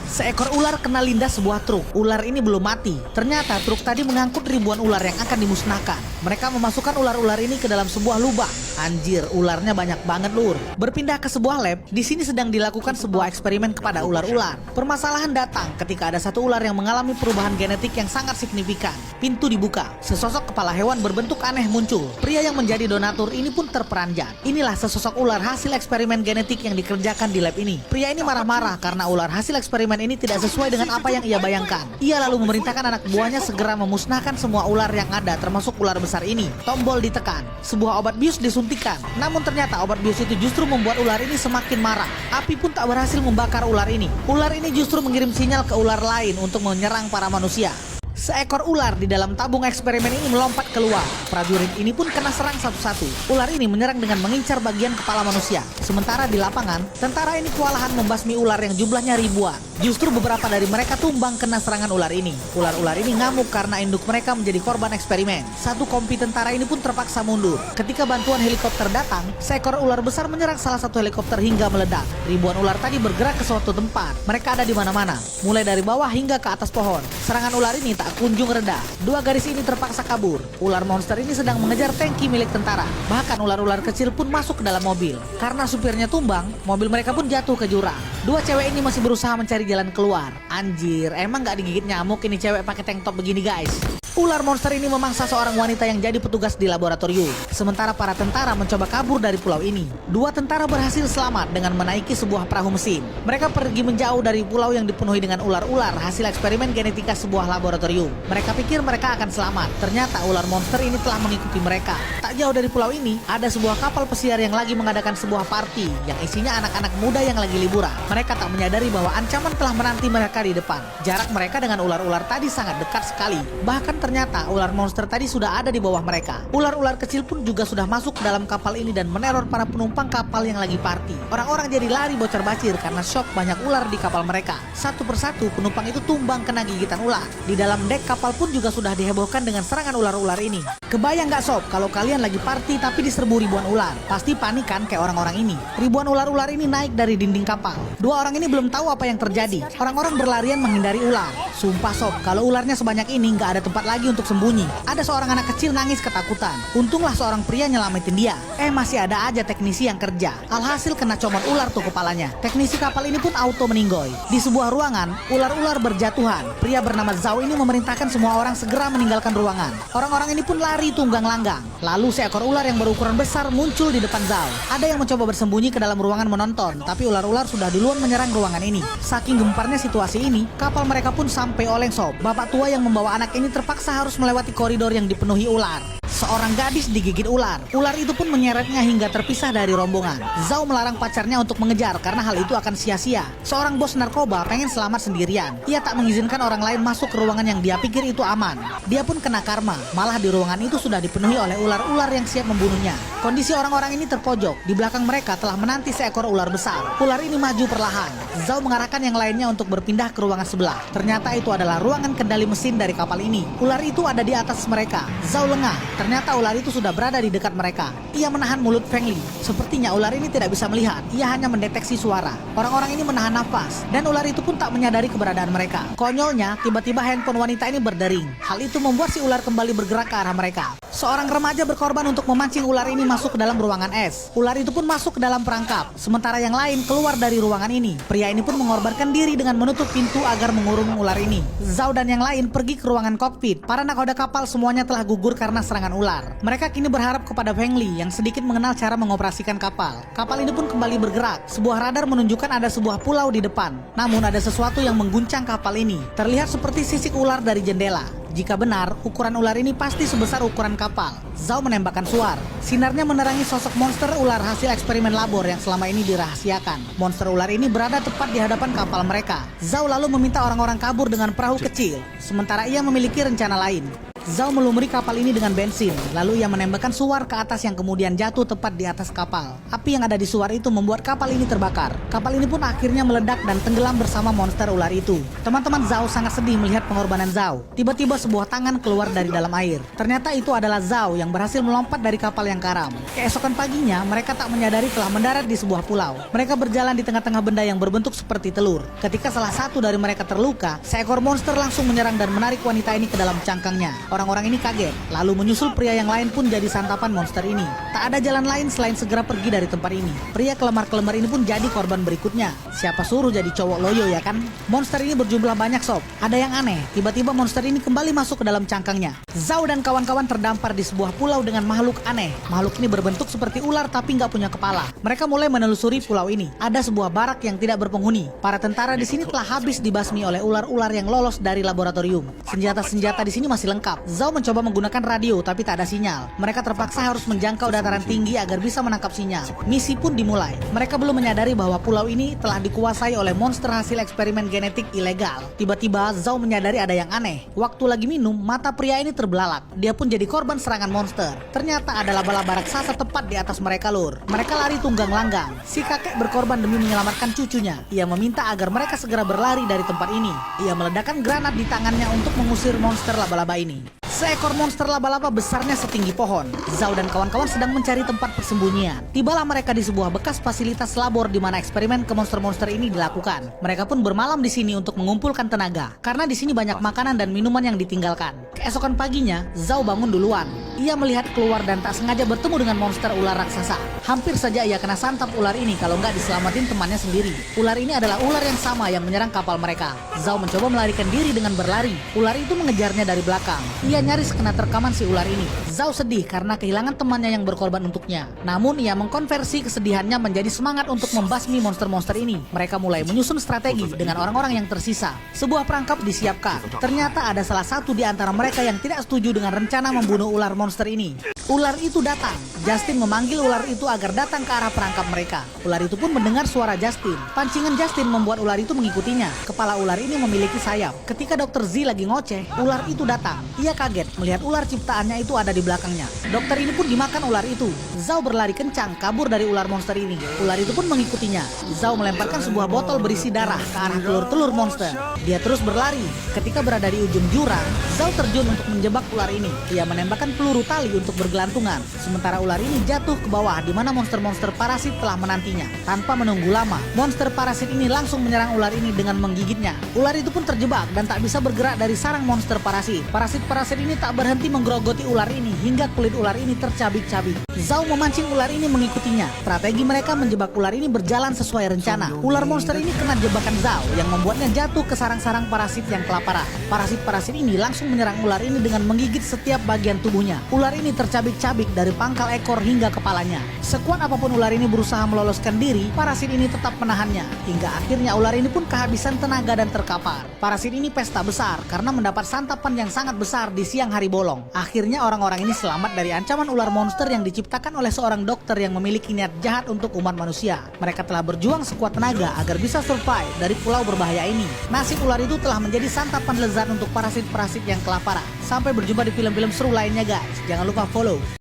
Seekor ular kena lindas sebuah truk. Ular ini belum mati. Ternyata truk tadi mengangkut ribuan ular yang akan dimusnahkan. Mereka memasukkan ular-ular ini ke dalam sebuah lubang. Anjir, ularnya banyak banget lur. Berpindah ke sebuah lab. Di sini sedang dilakukan sebuah eksperimen kepada ular-ular. Permasalahan datang ketika ada satu ular yang mengalami perubahan genetik yang sangat signifikan. Pintu dibuka. Sesosok kepala hewan berbentuk aneh muncul. Pria yang menjadi donatur ini pun terperanjat. Inilah sesosok ular hasil eksperimen genetik yang dikerjakan di lab ini. Pria ini marah-marah karena ular hasil eksperimen ini tidak sesuai dengan apa yang ia bayangkan. Ia lalu memerintahkan anak buahnya segera memusnahkan semua ular yang ada, termasuk ular besar ini. Tombol ditekan. Sebuah obat bius disuntikan. Namun ternyata obat bius itu justru membuat ular ini semakin marah. Api pun tak berhasil membakar ular ini. Ular ini justru mengirim sinyal ke ular lain untuk menyerang para manusia. Seekor ular di dalam tabung eksperimen ini melompat keluar. Prajurit ini pun kena serang satu-satu. Ular ini menyerang dengan mengincar bagian kepala manusia. Sementara di lapangan, tentara ini kewalahan membasmi ular yang jumlahnya ribuan. Justru beberapa dari mereka tumbang kena serangan ular ini. Ular-ular ini ngamuk karena induk mereka menjadi korban eksperimen. Satu kompi tentara ini pun terpaksa mundur. Ketika bantuan helikopter datang, seekor ular besar menyerang salah satu helikopter hingga meledak. Ribuan ular tadi bergerak ke suatu tempat. Mereka ada di mana-mana, mulai dari bawah hingga ke atas pohon. Serangan ular ini tak kunjung reda. Dua garis ini terpaksa kabur. Ular monster ini sedang mengejar tangki milik tentara. Bahkan ular-ular kecil pun masuk ke dalam mobil. Karena supirnya tumbang, mobil mereka pun jatuh ke jurang. Dua cewek ini masih berusaha mencari jalan keluar. Anjir, emang gak digigit nyamuk ini cewek pakai tank top begini guys. Ular monster ini memangsa seorang wanita yang jadi petugas di laboratorium. Sementara para tentara mencoba kabur dari pulau ini. Dua tentara berhasil selamat dengan menaiki sebuah perahu mesin. Mereka pergi menjauh dari pulau yang dipenuhi dengan ular-ular hasil eksperimen genetika sebuah laboratorium. Mereka pikir mereka akan selamat. Ternyata ular monster ini telah mengikuti mereka. Tak jauh dari pulau ini, ada sebuah kapal pesiar yang lagi mengadakan sebuah party yang isinya anak-anak muda yang lagi liburan. Mereka tak menyadari bahwa ancaman telah menanti mereka di depan. Jarak mereka dengan ular-ular tadi sangat dekat sekali. Bahkan ternyata ular monster tadi sudah ada di bawah mereka. Ular-ular kecil pun juga sudah masuk ke dalam kapal ini dan meneror para penumpang kapal yang lagi party. Orang-orang jadi lari bocor-bacir karena shock banyak ular di kapal mereka. Satu persatu penumpang itu tumbang kena gigitan ular. Di dalam dek kapal pun juga sudah dihebohkan dengan serangan ular-ular ini. Kebayang gak sob kalau kalian lagi party tapi diserbu ribuan ular? Pasti panik kan kayak orang-orang ini. Ribuan ular-ular ini naik dari dinding kapal. Dua orang ini belum tahu apa yang terjadi. Orang-orang berlarian menghindari ular. Sumpah sob, kalau ularnya sebanyak ini gak ada tempat lagi untuk sembunyi. Ada seorang anak kecil nangis ketakutan. Untunglah seorang pria nyelamatin dia. Masih ada aja teknisi yang kerja. Alhasil kena comot ular tuh kepalanya. Teknisi kapal ini pun auto meninggoy. Di sebuah ruangan, ular-ular berjatuhan. Pria bernama Zhao ini memerintahkan semua orang segera meninggalkan ruangan. Orang-orang ini pun lari tunggang langgang. Lalu seekor ular yang berukuran besar muncul di depan Zhao. Ada yang mencoba bersembunyi ke dalam ruangan menonton, tapi ular-ular sudah duluan menyerang ruangan ini. Saking gemparnya situasi ini, kapal mereka pun sampai oleng sob. Bapak tua yang membawa anak ini terpaksa harus melewati koridor yang dipenuhi ular. Seorang gadis digigit ular. Ular itu pun menyeretnya hingga terpisah dari rombongan. Zhao melarang pacarnya untuk mengejar karena hal itu akan sia-sia. Seorang bos narkoba pengen selamat sendirian. Ia tak mengizinkan orang lain masuk ke ruangan yang dia pikir itu aman. Dia pun kena karma. Malah di ruangan itu sudah dipenuhi oleh ular-ular yang siap membunuhnya. Kondisi orang-orang ini terpojok. Di belakang mereka telah menanti seekor ular besar. Ular ini maju perlahan. Zhao mengarahkan yang lainnya untuk berpindah ke ruangan sebelah. Ternyata itu adalah ruangan kendali mesin dari kapal ini. Ular itu ada di atas mereka. Zhao lengah. Ternyata ular itu sudah berada di dekat mereka. Ia menahan mulut Feng Li. Sepertinya ular ini tidak bisa melihat. Ia hanya mendeteksi suara. Orang-orang ini menahan nafas. Dan ular itu pun tak menyadari keberadaan mereka. Konyolnya, tiba-tiba handphone wanita ini berdering. Hal itu membuat si ular kembali bergerak ke arah mereka. Seorang remaja berkorban untuk memancing ular ini masuk ke dalam ruangan es. Ular itu pun masuk ke dalam perangkap. Sementara yang lain keluar dari ruangan ini. Pria ini pun mengorbankan diri dengan menutup pintu agar mengurung ular ini. Zhao dan yang lain pergi ke ruangan kokpit. Para nakoda kapal semuanya telah gugur karena serangan ular. Mereka kini berharap kepada Feng Li yang sedikit mengenal cara mengoperasikan kapal. Kapal ini pun kembali bergerak. Sebuah radar menunjukkan ada sebuah pulau di depan. Namun ada sesuatu yang mengguncang kapal ini. Terlihat seperti sisik ular dari jendela. Jika benar, ukuran ular ini pasti sebesar ukuran kapal. Zhao menembakkan suar. Sinarnya menerangi sosok monster ular hasil eksperimen labor yang selama ini dirahasiakan. Monster ular ini berada tepat di hadapan kapal mereka. Zhao lalu meminta orang-orang kabur dengan perahu kecil. Sementara ia memiliki rencana lain. Zhao melumuri kapal ini dengan bensin, lalu ia menembakkan suar ke atas yang kemudian jatuh tepat di atas kapal. Api yang ada di suar itu membuat kapal ini terbakar. Kapal ini pun akhirnya meledak dan tenggelam bersama monster ular itu. Teman-teman Zhao sangat sedih melihat pengorbanan Zhao. Tiba-tiba sebuah tangan keluar dari dalam air. Ternyata itu adalah Zhao yang berhasil melompat dari kapal yang karam. Keesokan paginya, mereka tak menyadari telah mendarat di sebuah pulau. Mereka berjalan di tengah-tengah benda yang berbentuk seperti telur. Ketika salah satu dari mereka terluka, seekor monster langsung menyerang dan menarik wanita ini ke dalam cangkangnya. Orang-orang ini kaget, lalu menyusul pria yang lain pun jadi santapan monster ini. Tak ada jalan lain selain segera pergi dari tempat ini. Pria kelemar-kelemar ini pun jadi korban berikutnya. Siapa suruh jadi cowok loyo ya kan? Monster ini berjumlah banyak sob. Ada yang aneh, tiba-tiba monster ini kembali masuk ke dalam cangkangnya. Zhao dan kawan-kawan terdampar di sebuah pulau dengan makhluk aneh. Makhluk ini berbentuk seperti ular tapi nggak punya kepala. Mereka mulai menelusuri pulau ini. Ada sebuah barak yang tidak berpenghuni. Para tentara di sini telah habis dibasmi oleh ular-ular yang lolos dari laboratorium. Senjata-senjata di sini masih lengkap. Zhao mencoba menggunakan radio tapi tak ada sinyal. Mereka terpaksa harus menjangkau dataran tinggi agar bisa menangkap sinyal. Misi pun dimulai. Mereka belum menyadari bahwa pulau ini telah dikuasai oleh monster hasil eksperimen genetik ilegal. Tiba-tiba Zhao menyadari ada yang aneh. Waktu lagi minum, mata pria ini terbelalak. Dia pun jadi korban serangan monster. Ternyata ada laba-laba raksasa tepat di atas mereka lur. Mereka lari tunggang langgang. Si kakek berkorban demi menyelamatkan cucunya. Ia meminta agar mereka segera berlari dari tempat ini. Ia meledakkan granat di tangannya untuk mengusir monster laba-laba ini. Seekor monster laba-laba besarnya setinggi pohon. Zhao dan kawan-kawan sedang mencari tempat persembunyian. Tibalah mereka di sebuah bekas fasilitas labor di mana eksperimen ke monster-monster ini dilakukan. Mereka pun bermalam di sini untuk mengumpulkan tenaga, karena di sini banyak makanan dan minuman yang ditinggalkan. Keesokan paginya, Zhao bangun duluan. Ia melihat keluar dan tak sengaja bertemu dengan monster ular raksasa. Hampir saja ia kena santap ular ini kalau nggak diselamatin temannya sendiri. Ular ini adalah ular yang sama yang menyerang kapal mereka. Zhao mencoba melarikan diri dengan berlari. Ular itu mengejarnya dari belakang. Ia nyaris kena terkaman si ular ini. Zhao sedih karena kehilangan temannya yang berkorban untuknya. Namun ia mengkonversi kesedihannya menjadi semangat untuk membasmi monster-monster ini. Mereka mulai menyusun strategi dengan orang-orang yang tersisa. Sebuah perangkap disiapkan. Ternyata ada salah satu di antara mereka yang tidak setuju dengan rencana membunuh ular monster ini. Ular itu datang. Justin memanggil ular itu agar datang ke arah perangkap mereka. Ular itu pun mendengar suara Justin. Pancingan Justin membuat ular itu mengikutinya. Kepala ular ini memiliki sayap. Ketika Dr. Z lagi ngoceh, ular itu datang. Ia kaget melihat ular ciptaannya itu ada di belakangnya. Dokter ini pun dimakan ular itu. Zhao berlari kencang kabur dari ular monster ini. Ular itu pun mengikutinya. Zhao melemparkan sebuah botol berisi darah ke arah telur-telur monster. Dia terus berlari. Ketika berada di ujung jurang, Zhao terjun untuk menjebak ular ini. Ia menembakkan peluru tali untuk bergelantungan. Sementara ular ini jatuh ke bawah di mana monster-monster parasit telah menantinya. Tanpa menunggu lama, monster parasit ini langsung menyerang ular ini dengan menggigitnya. Ular itu pun terjebak dan tak bisa bergerak dari sarang monster parasit. Parasit-parasit ini tak berhenti menggerogoti ular ini hingga kulit ular ini tercabik-cabik. Zhao memancing ular ini mengikutinya. Strategi mereka menjebak ular ini berjalan sesuai rencana. Ular monster ini kena jebakan Zhao yang membuatnya jatuh ke sarang-sarang parasit yang kelaparan. Parasit-parasit ini langsung menyerang ular ini dengan menggigit setiap bagian tubuhnya. Ular ini tercabik-cabik dari pangkal ekor hingga kepalanya. Sekuat apapun ular ini berusaha meloloskan diri, parasit ini tetap menahannya. Hingga akhirnya ular ini pun kehabisan tenaga dan terkapar. Parasit ini pesta besar karena mendapat santapan yang sangat besar di siang hari bolong. Akhirnya orang-orang ini selamat dari ancaman ular monster yang diciptakan oleh seorang dokter yang memiliki niat jahat untuk umat manusia. Mereka telah berjuang sekuat tenaga agar bisa survive dari pulau berbahaya ini. Nasib ular itu telah menjadi santapan lezat untuk parasit-parasit yang kelaparan. Sampai berjumpa di film-film seru lainnya guys. Jangan lupa follow.